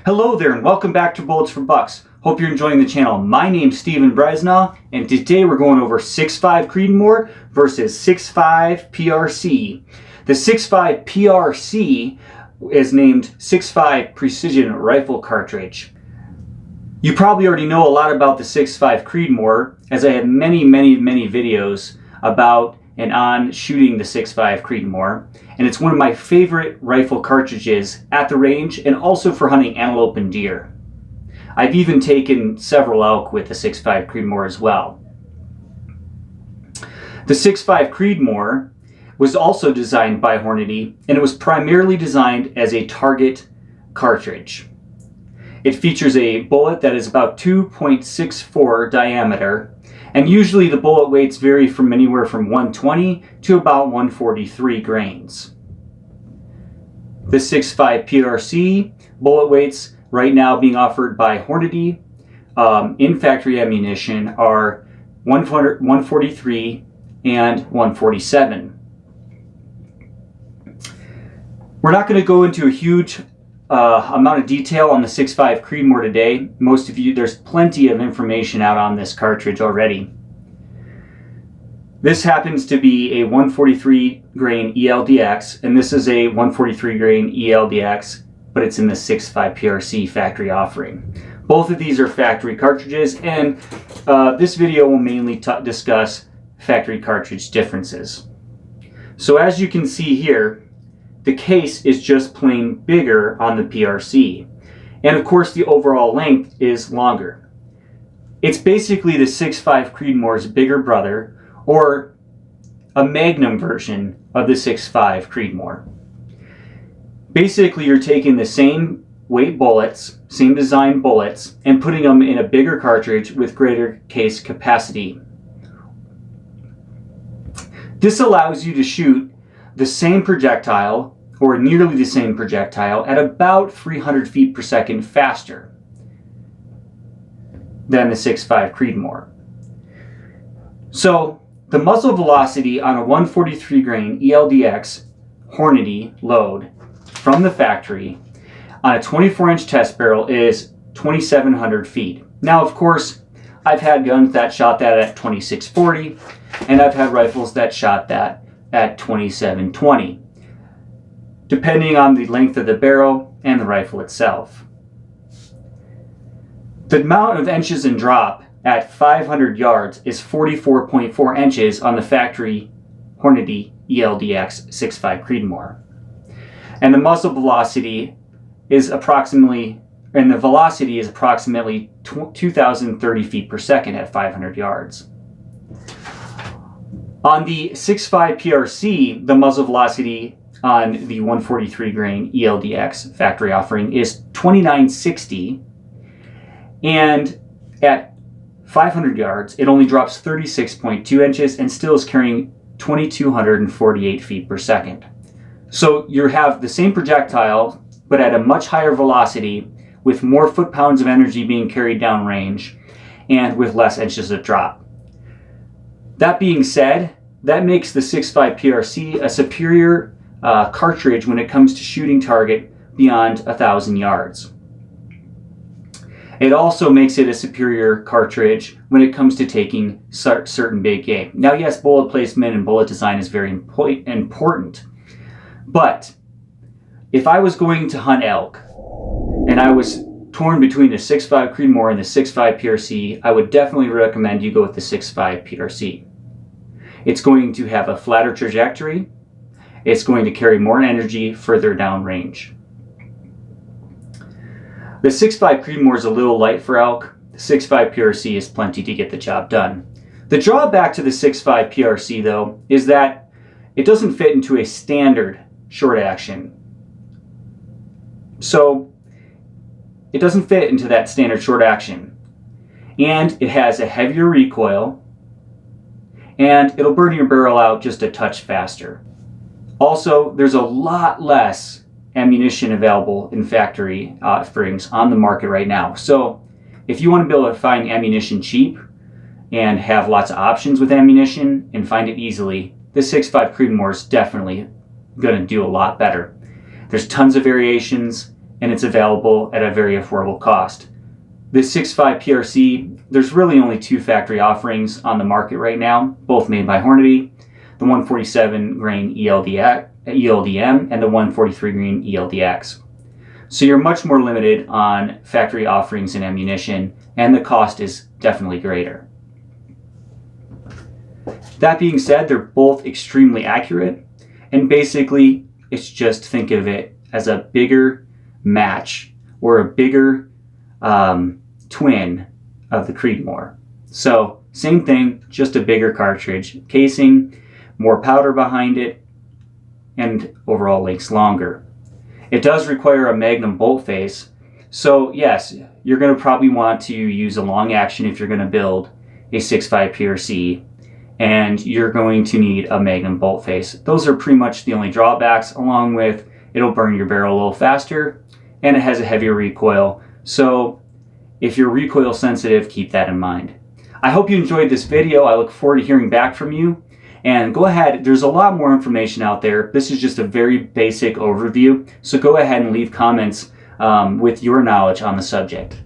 Hello there and welcome back to Bullets for Bucks. Hope you're enjoying the channel. My name's Steven Bresnaugh and today we're going over 6.5 CREEDMOOR versus 6.5 PRC. The 6.5 PRC is named 6.5 Precision Rifle Cartridge. You probably already know a lot about the 6.5 CREEDMOOR as I have many videos about and on shooting the 6.5 CREEDMOOR, and it's one of my favorite rifle cartridges at the range and also for hunting antelope and deer. I've even taken several elk with the 6.5 CREEDMOOR as well. The 6.5 CREEDMOOR was also designed by Hornady, and it was primarily designed as a target cartridge. It features a bullet that is about 2.64 diameter, and usually the bullet weights vary from anywhere from 120 to about 143 grains. The 6.5 PRC bullet weights right now being offered by Hornady in factory ammunition are 143 and 147. We're not going to go into a huge amount of detail on the 6.5 CREEDMOOR today. Most of you, there's plenty of information out on this cartridge already. This happens to be a 143 grain ELDX, and this is a 143 grain ELDX, but it's in the 6.5 PRC factory offering. Both of these are factory cartridges, and this video will mainly discuss factory cartridge differences. So as you can see here, the case is just plain bigger on the PRC. And of course the overall length is longer. It's basically the 6.5 CREEDMOOR's bigger brother, or a magnum version of the 6.5 CREEDMOOR. Basically you're taking the same weight bullets, same design bullets, and putting them in a bigger cartridge with greater case capacity. This allows you to shoot the same projectile, or nearly the same projectile, at about 300 feet per second faster than the 6.5 CREEDMOOR. So the muzzle velocity on a 143 grain ELDX Hornady load from the factory on a 24-inch test barrel is 2,700 feet. Now, of course, I've had guns that shot that at 2640, and I've had rifles that shot that at 2720, depending on the length of the barrel and the rifle itself. The amount of inches in drop at 500 yards is 44.4 inches on the factory Hornady ELDX 6.5 CREEDMOOR. And the muzzle velocity is approximately 2,030 feet per second at 500 yards. On the 6.5 PRC, the muzzle velocity on the 143 grain ELDX factory offering is 2960, and at 500 yards it only drops 36.2 inches and still is carrying 2,248 feet per second. So you have the same projectile but at a much higher velocity, with more foot-pounds of energy being carried downrange and with less inches of drop. That being said, that makes the 6.5 PRC a superior cartridge when it comes to shooting target beyond 1,000 yards. It also makes it a superior cartridge when it comes to taking certain big game. Now, yes, bullet placement and bullet design is very important, but if I was going to hunt elk and I was torn between the 6.5 CREEDMOOR and the 6.5 PRC, I would definitely recommend you go with the 6.5 PRC. It's going to have a flatter trajectory. It's going to carry more energy further down range. The 6.5 CREEDMOOR is a little light for elk. The 6.5 PRC is plenty to get the job done. The drawback to the 6.5 PRC, though, is that it doesn't fit into a standard short action. So it doesn't fit into that standard short action. And it has a heavier recoil, and it'll burn your barrel out just a touch faster. Also, there's a lot less ammunition available in factory offerings on the market right now. So if you want to be able to find ammunition cheap and have lots of options with ammunition and find it easily, the 6.5 CREEDMOOR is definitely going to do a lot better. There's tons of variations, and it's available at a very affordable cost. This 6.5 PRC, there's really only two factory offerings on the market right now, both made by Hornady, the 147 grain ELDM and the 143 grain ELDX. So you're much more limited on factory offerings in ammunition, and the cost is definitely greater. That being said, they're both extremely accurate, and basically it's just think of it as a bigger match or a bigger twin of the CREEDMOOR. So same thing, just a bigger cartridge casing, more powder behind it, and overall length's longer. It does require a magnum bolt face, so yes, you're going to probably want to use a long action if you're going to build a 6.5 PRC, and you're going to need a magnum bolt face. Those are pretty much the only drawbacks, along with it'll burn your barrel a little faster, and it has a heavier recoil. So if you're recoil sensitive, keep that in mind. I hope you enjoyed this video. I look forward to hearing back from you. And go ahead, there's a lot more information out there. This is just a very basic overview. So go ahead and leave comments with your knowledge on the subject.